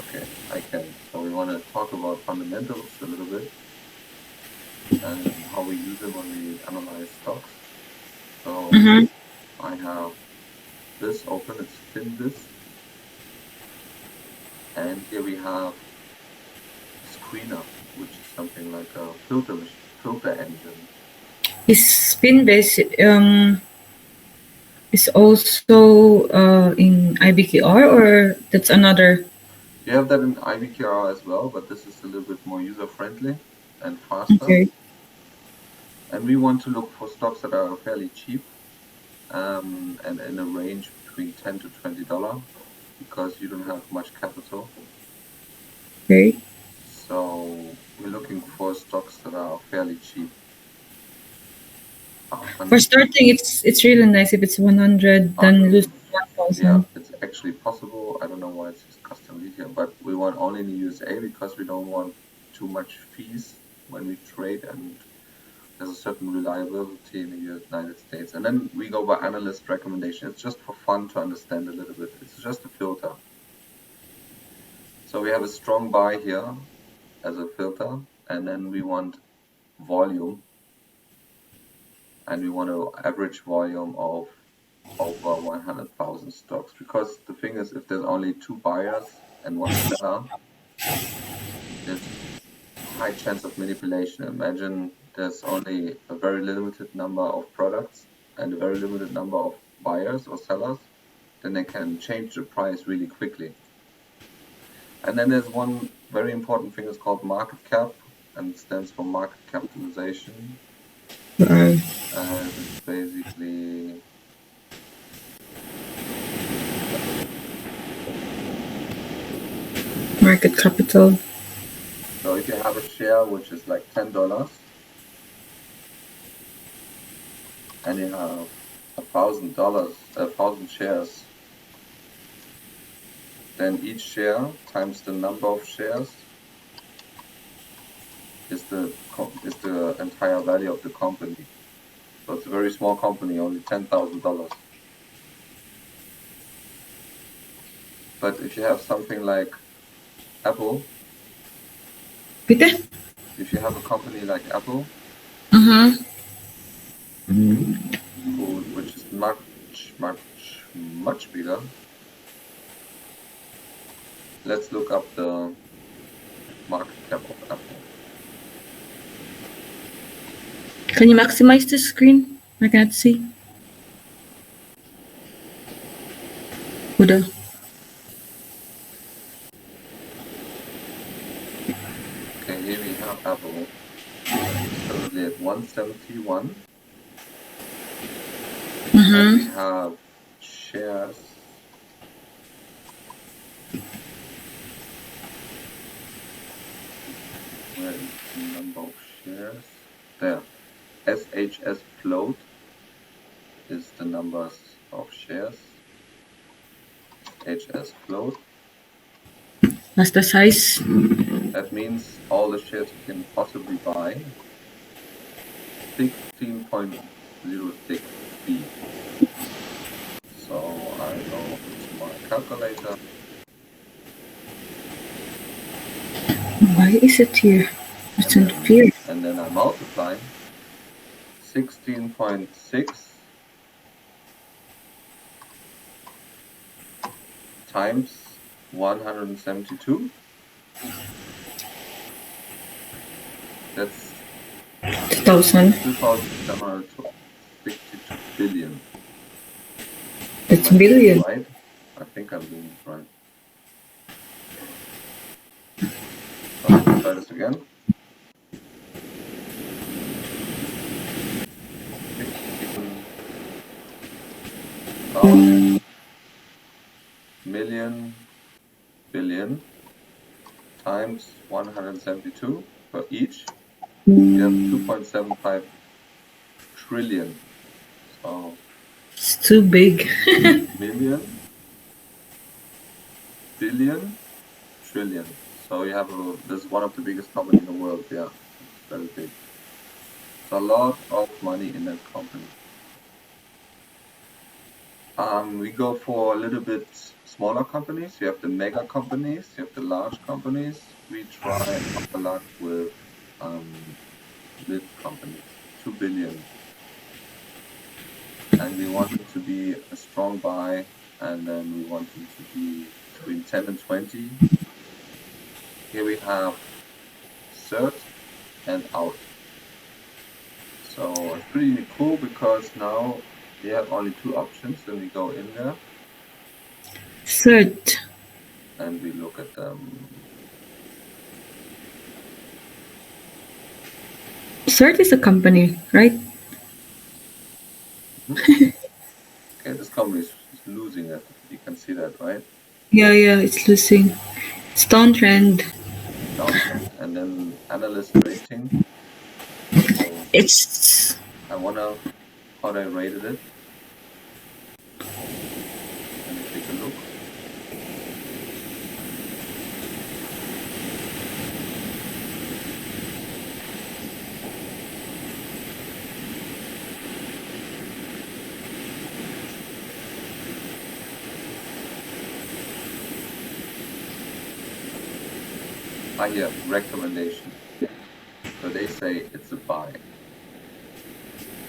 Okay, I can. So we want to talk about fundamentals a little bit and how we use it when we analyze stocks. So Mm-hmm. I have this open, it's FinBiz, and here we have Screener, which is something like a filter engine. Is Spinbase is also in IBKR, or that's another? You have that in IBKR as well, but this is a little bit more user-friendly and faster. Okay. And we want to look for stocks that are fairly cheap and in a range between $10 to $20 because you don't have much capital. Okay. So we're looking for stocks that are fairly cheap. For And starting, it's really nice if it's 100, then lose yeah, 1,000. it's actually possible. I don't know why it's just custom lead here, but we want only in the USA because we don't want too much fees when we trade, and there's a certain reliability in the United States. And then we go by analyst recommendation. It's just for fun to understand a little bit. It's just a filter. So we have a strong buy here as a filter, and then we want volume, and we want an average volume of over 100,000 stocks, because the thing is, if there's only 2 buyers and 1 seller, there's high chance of manipulation. Imagine there's only a very limited number of products and a very limited number of buyers or sellers, then they can change the price really quickly. And then there's one very important thing, it's called market cap, and it stands for market capitalization. And it's basically Market capital. so if you have a share which is like $10 and you have $1,000, 1,000 shares, then each share times the number of shares is the entire value of the company. So it's a very small company, only $10,000. But if you have something like Apple, Bitte? if you have a company like Apple, Uh-huh. which is much bigger, let's look up the market cap of Apple. Can you maximize the screen? I cannot see. Oder? Okay, here we have Apple. It's currently at 171. And we have shares. Where is the number of shares? There. SHS float is the numbers of shares. HS float. What's the size? That means all the shares you can possibly buy. 16.06 B. So I go to my calculator. Why is it here? It's interfering. And then I multiply 16.6 times 172. That's 2,762 billion. It's billion. Right? I think I'm doing it right. So let's try this again. 16,000 million billion times 172 for each. You have 2.75 trillion. So It's too big. million, billion, trillion. So you have this is one of the biggest companies in the world. Yeah, it's very big. It's a lot of money in that company. We go for a little bit smaller companies. You have the mega companies, you have the large companies. We try our luck with mid companies, 2 billion. And we want it to be a strong buy, and then we want them to be between 10 and 20. Here we have cert and out. So it's pretty cool because now we have only two options. Then we go in there Third. and we look at them. Third is a company, right? Okay, this company is losing it. You can see that, right? Yeah, it's losing. It's downtrend. Downtrend. And then analyst rating. So It's I wonder how they rated it. Let me take a look. Here, recommendation. So they say it's a buy.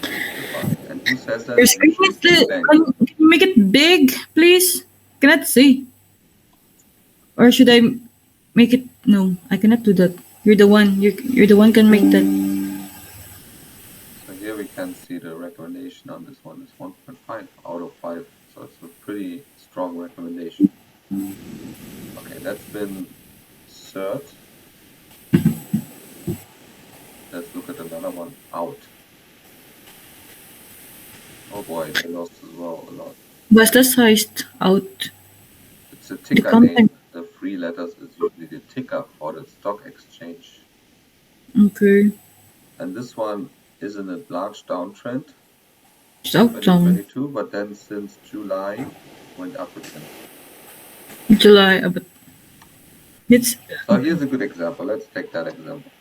It's a buy. And who says that? your screen is the. Can you make it big, please? Cannot see. Or should I make it? No, I cannot do that. You're the one. You're the one can make that. So here we can see the recommendation on this one is 1.5 out of 5. So it's a pretty strong recommendation. Okay, that's been cert. Let's look at another one. Out. Oh boy, they lost as well a lot. What's the size out? It's a ticker name. The three letters is usually the ticker for the stock exchange. Okay. And this one is in a large downtrend. It's out down. 2022, but then since July went up again. July, but it's. So here's a good example. Let's take that example.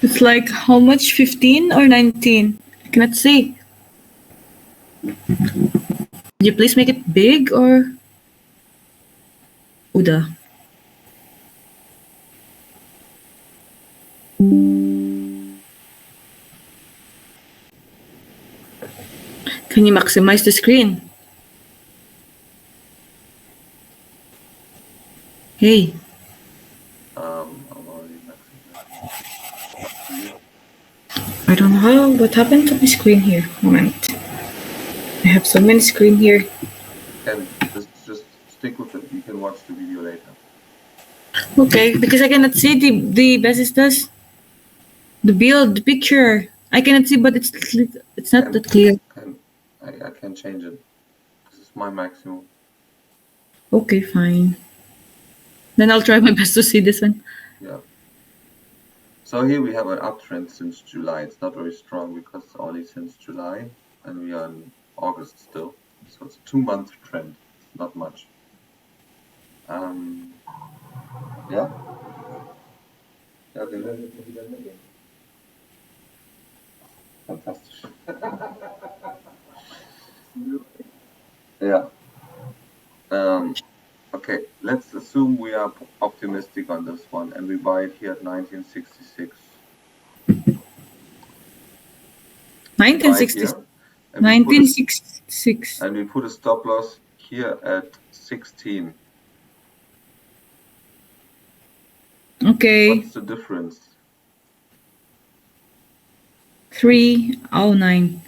It's like how much? 15 or 19? I cannot see. Could you please make it big or? Uda. Can you maximize the screen? Hey. I'm already maximizing. I don't know what happened to my screen here. Moment. I have so many screen here. And just stick with it. You can watch the video later. Okay, because I cannot see the basis the build, the picture. I cannot see, but it's not that clear. I can change it. This is my maximum. Okay, fine. Then I'll try my best to see this one. Yeah. So here we have an uptrend since July. It's not very strong because it's only since July, and we are in August still. So it's a 2-month trend. It's not much. Yeah. Ja, den werden wir wieder mitnehmen. Fantastisch. Yeah. Okay, let's assume we are optimistic on this one and we buy it here at 1966. 1966. 1966. And we put a stop loss here at 16. Okay. What's the difference? 309.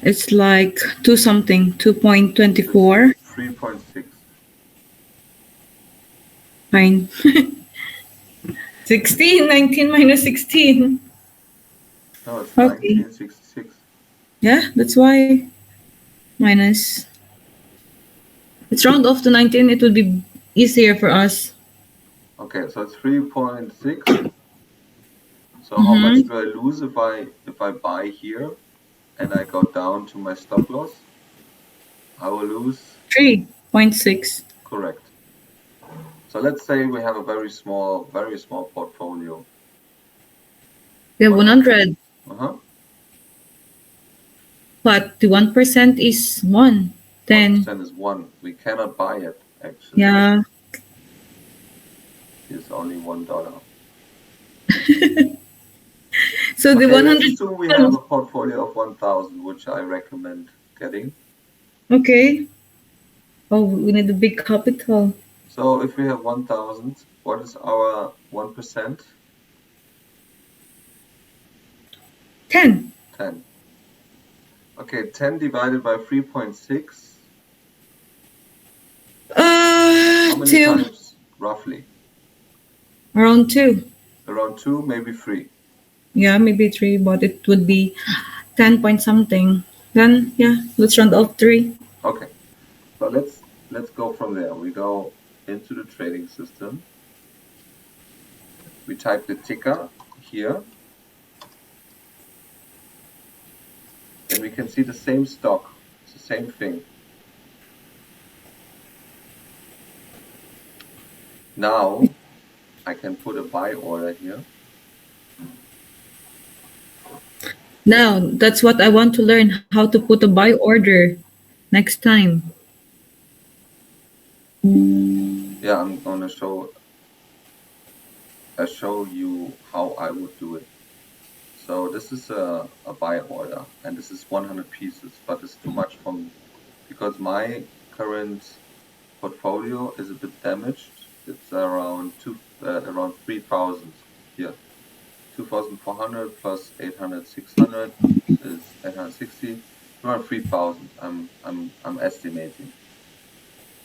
It's like 2 something, 2.24. 3.6. Fine. 16, 19 minus 16. No, it's okay. 1966. Yeah, that's why. Minus. Let's round off to 19. It will be easier for us. Okay, so it's 3.6. So how much do I lose if I buy here and I go down to my stop loss? I will lose 3.6. Correct. So let's say we have a very small portfolio. We have 100. Uh-huh. But the 1% is 1. Then, 1% is 1. We cannot buy it, actually. yeah. It's only $1. So the Okay, let's 100. assume we have a portfolio of 1,000, which I recommend getting. Okay. Oh, we need a big capital. So if we have 1,000, what is our 1%? 10. 10. Okay, 10 divided by 3.6. How many 2. times, roughly? Around 2. Around 2, maybe 3. Yeah, maybe 3, but it would be 10 point something. Then, yeah, let's round off 3. Okay, so let's go from there. We go into the trading system. We type the ticker here. Then we can see the same stock. It's the same thing. Now I can put a buy order here. Now, that's what I want to learn, how to put a buy order next time. Yeah, I'm gonna show you how I would do it. So this is a buy order, and this is 100 pieces, but it's too much for me because my current portfolio is a bit damaged. It's around around 3,000 here. 2,400 plus 800, 600 is 860. Around 3,000. I'm estimating.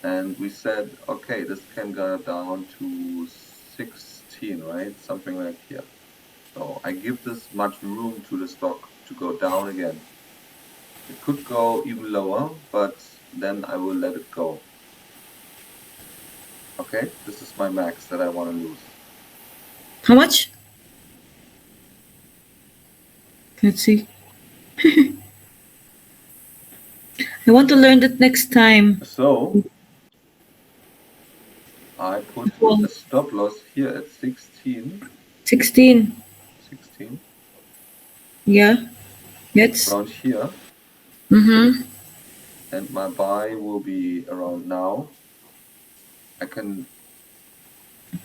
And we said, okay, this can go down to 16, right? Something like here. So I give this much room to the stock to go down again. It could go even lower, but then I will let it go. Okay, this is my max that I want to lose. How much? Let's see. I want to learn that next time. So I put Well, a stop loss here at 16, 16. 16 Yeah. Yes. around here, Mm-hmm. and my buy will be around now. I can,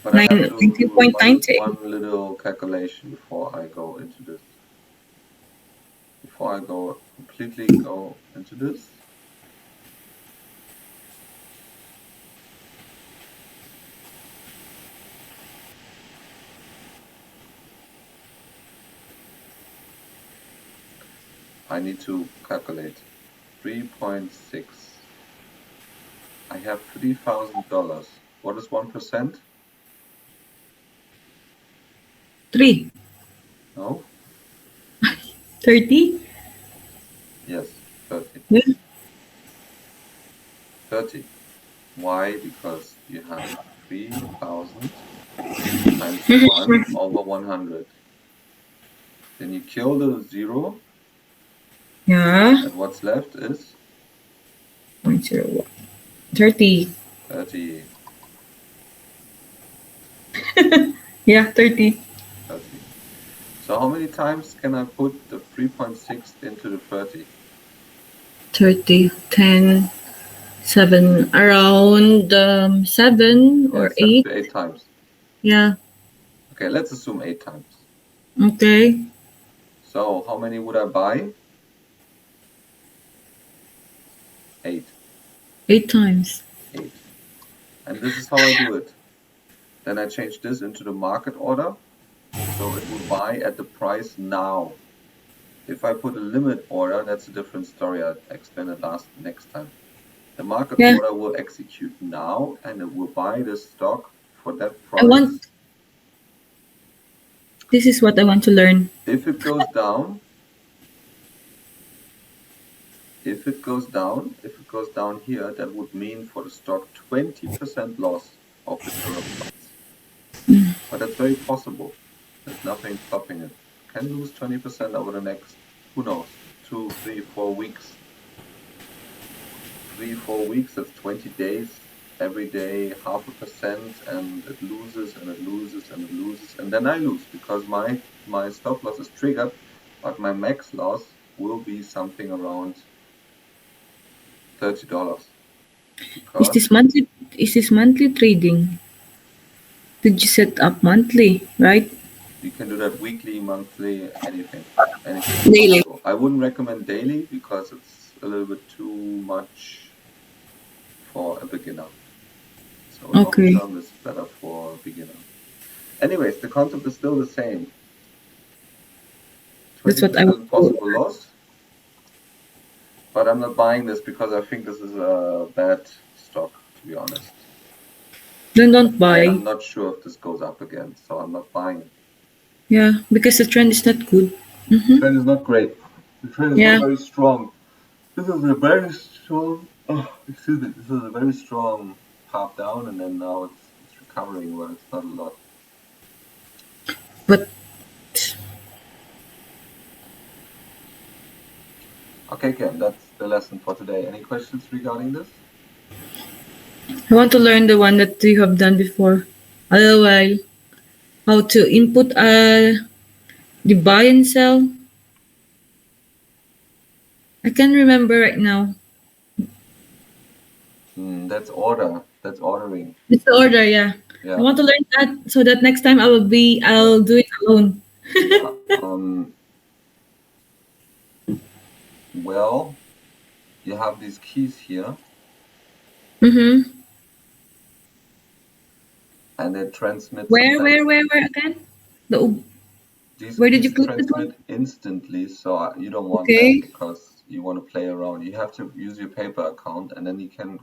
but I have to do one 19.90. little calculation before I go into this. Before I completely go into this, I need to calculate 3.6. I have $3,000. What is 1%? 3. No? 30? Yes, 30. Yeah. 30. Why? Because you have 3,000 times 1 over 100. Then you kill the 0, Yeah. and what's left is 0.01. 30. 30. Yeah, 30. 30. So how many times can I put the 3.6 into the 30? 30. 10. 7. Around 7 Yeah, or 7 8. to 8 times. Yeah. Okay, let's assume 8 times. Okay. So how many would I buy? 8. 8 times. 8. And this is how I do it. Then I change this into the market order. So it will buy at the price now. If I put a limit order, that's a different story. I'll explain it next time. The market Yeah. order will execute now, and it will buy the stock for that I want. price. This is what I want to learn. If it goes down, if it goes down here, that would mean for the stock 20% loss of the current price. But that's very possible. There's nothing stopping it. Can lose 20% over the next, who knows, 2, 3, 4 weeks. 3, 4 weeks, that's 20 days. Every day, 0.5%, and it loses and it loses and it loses, and then I lose because my stop loss is triggered but my max loss will be something around $30 Is because this monthly? Is this monthly trading? Did you set up monthly, right? you can do that weekly, monthly, anything. Anything is Daily. possible. I wouldn't recommend daily because it's a little bit too much for a beginner. So long Okay, term is better for a beginner. Anyways, the concept is still the same. that's what I want 20% to. possible loss, but I'm not buying this because I think this is a bad stock, to be honest. Then don't And buy. I'm not sure if this goes up again, so I'm not buying it. Yeah, because the trend is not good. The Mm-hmm. trend is not great. The trend is not Yeah. very strong. This is a very strong, oh, excuse me, this is a very strong path down, and then now it's recovering, but it's not a lot. But Okay, Ken, that's the lesson for today. Any questions regarding this? I want to learn the one that you have done before. A little while. How to input the buy and sell. I can't remember right now. That's order. That's ordering. It's the order, yeah. I Yeah, want to learn that so that next time yeah, I'll do it alone. yeah. Well, you have these keys here, Mm-hmm. and they transmit Where, sometimes. where, where, where again? The These where did you keys click that one? transmit instantly, so you don't want that Okay. because you want to play around. You have to use your paper account, and then you can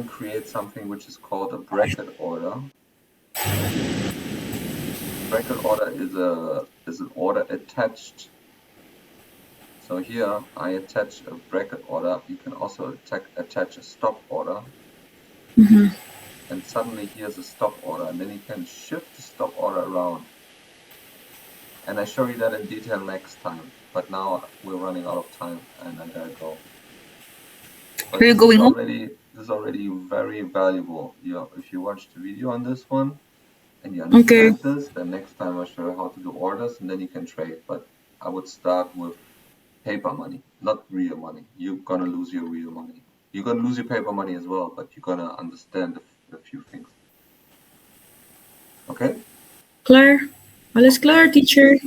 create something which is called a bracket order. Bracket order is an order attached. So here I attach a bracket order. You can also attach a stop order, Mm-hmm. and suddenly here's a stop order, and then you can shift the stop order around. And I show you that in detail next time. But now we're running out of time, and I gotta go. Are But you going home? this is already very valuable. If you watch the video on this one and you Okay. understand this, then next time I'll show you how to do orders, and then you can trade. But I would start with paper money, not real money. You're gonna lose your real money. You're gonna lose your paper money as well, but you're gonna understand a few things. Okay? Claire. Alles Okay. klar, teacher.